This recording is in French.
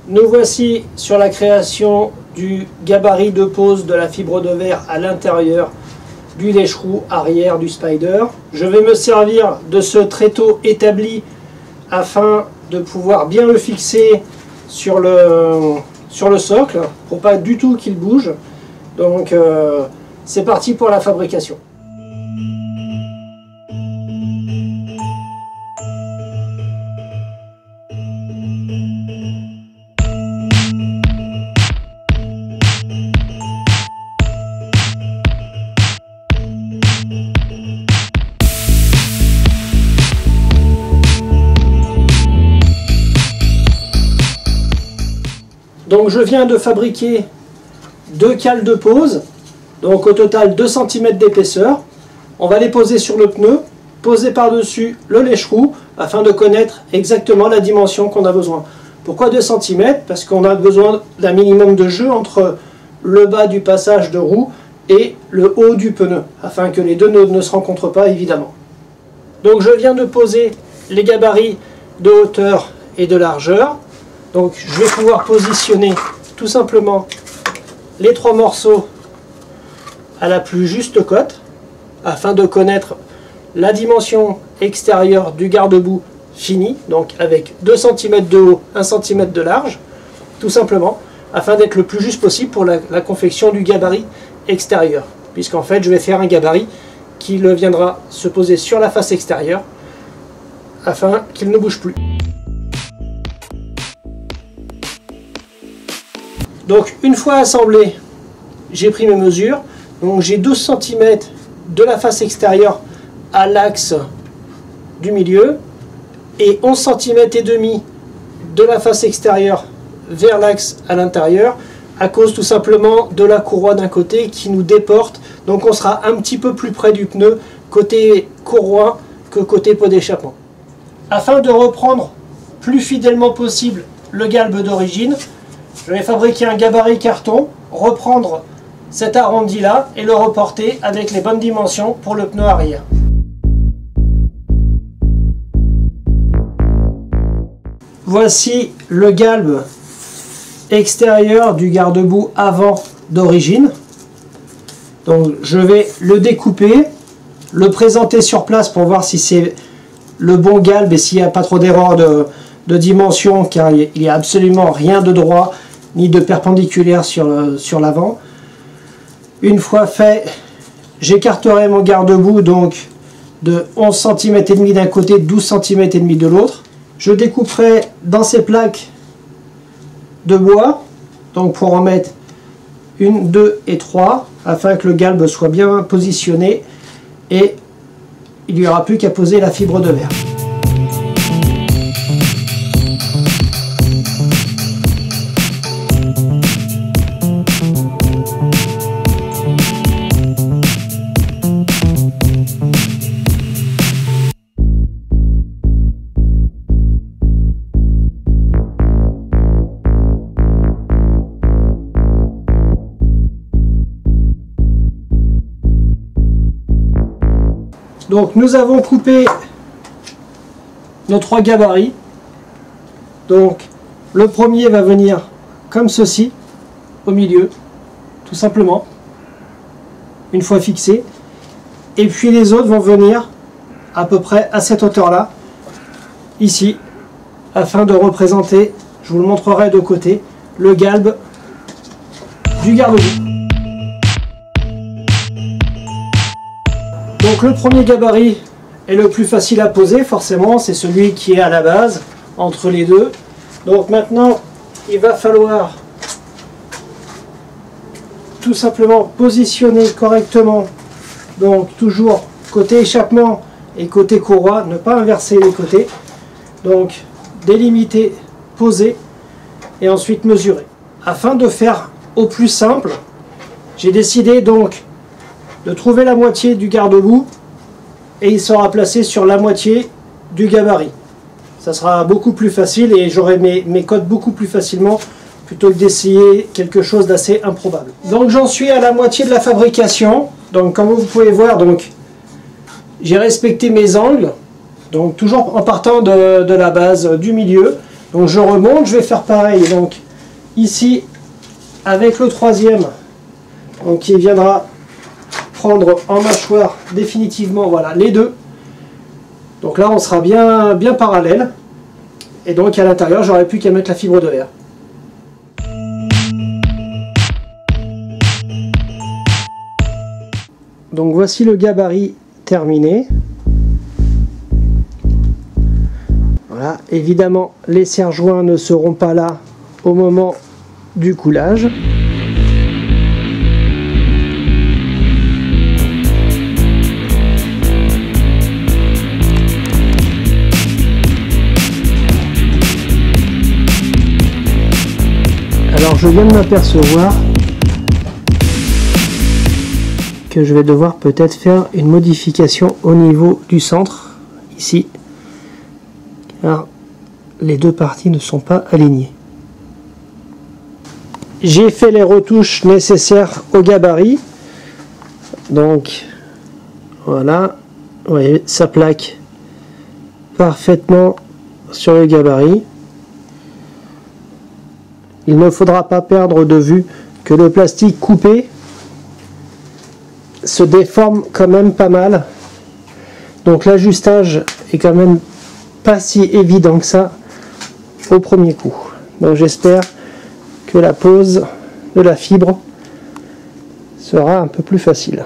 Nous voici sur la création du gabarit de pose de la fibre de verre à l'intérieur du lèche-roue arrière du Spider. Je vais me servir de ce tréteau établi afin de pouvoir bien le fixer sur le socle pour pas du tout qu'il bouge. Donc c'est parti pour la fabrication. Donc je viens de fabriquer 2 cales de pose, donc au total 2 cm d'épaisseur. On va les poser sur le pneu, poser par-dessus le lèche-roue afin de connaître exactement la dimension qu'on a besoin. Pourquoi 2 cm? Parce qu'on a besoin d'un minimum de jeu entre le bas du passage de roue et le haut du pneu, afin que les deux ne se rencontrent pas évidemment. Donc je viens de poser les gabarits de hauteur et de largeur. Donc je vais pouvoir positionner tout simplement les 3 morceaux à la plus juste cote afin de connaître la dimension extérieure du garde-boue fini, donc avec 2 cm de haut, 1 cm de large, tout simplement, afin d'être le plus juste possible pour la confection du gabarit extérieur, puisqu'en fait je vais faire un gabarit qui viendra se poser sur la face extérieure afin qu'il ne bouge plus. Donc une fois assemblé, j'ai pris mes mesures. Donc j'ai 12 cm de la face extérieure à l'axe du milieu et 11 cm et demi de la face extérieure vers l'axe à l'intérieur, à cause tout simplement de la courroie d'un côté qui nous déporte. Donc on sera un petit peu plus près du pneu côté courroie que côté pot d'échappement. Afin de reprendre plus fidèlement possible le galbe d'origine, je vais fabriquer un gabarit carton, reprendre cet arrondi là et le reporter avec les bonnes dimensions pour le pneu arrière. Voici le galbe extérieur du garde-boue avant d'origine. Donc je vais le découper, le présenter sur place pour voir si c'est le bon galbe et s'il n'y a pas trop d'erreur de dimension, car il n'y a absolument rien de droit ni de perpendiculaire sur l'avant. Une fois fait, j'écarterai mon garde-boue donc de 11 cm et demi d'un côté, 12 cm et demi de l'autre. Je découperai dans ces plaques de bois, donc pour en mettre 1, 2 et 3, afin que le galbe soit bien positionné et il n'y aura plus qu'à poser la fibre de verre. Donc nous avons coupé nos 3 gabarits. Donc le premier va venir comme ceci, au milieu, tout simplement, une fois fixé. Et puis les autres vont venir à peu près à cette hauteur-là, ici, afin de représenter, je vous le montrerai de côté, le galbe du garde-boue. Donc le premier gabarit est le plus facile à poser, forcément, c'est celui qui est à la base, entre les deux. Donc maintenant, il va falloir tout simplement positionner correctement, donc toujours côté échappement et côté courroie, ne pas inverser les côtés. Donc délimiter, poser et ensuite mesurer. Afin de faire au plus simple, j'ai décidé donc de trouver la moitié du garde-boue et il sera placé sur la moitié du gabarit. Ça sera beaucoup plus facile et j'aurai mes codes beaucoup plus facilement plutôt que d'essayer quelque chose d'assez improbable. Donc j'en suis à la moitié de la fabrication. Donc comme vous pouvez voir, donc j'ai respecté mes angles, donc toujours en partant de la base du milieu. Donc je remonte, je vais faire pareil. Donc ici, avec le troisième, donc qui viendra prendre en mâchoire définitivement, voilà, les deux. Donc là, on sera bien parallèle. Et donc à l'intérieur, j'aurais plus qu'à mettre la fibre de verre. Donc voici le gabarit terminé. Voilà, évidemment, les serre-joints ne seront pas là au moment du coulage. Alors je viens de m'apercevoir que je vais devoir peut-être faire une modification au niveau du centre, ici, car les deux parties ne sont pas alignées. J'ai fait les retouches nécessaires au gabarit, donc voilà, vous voyez, ça plaque parfaitement sur le gabarit. Il ne faudra pas perdre de vue que le plastique coupé se déforme quand même pas mal. Donc l'ajustage est quand même pas si évident que ça au premier coup. Donc j'espère que la pose de la fibre sera un peu plus facile.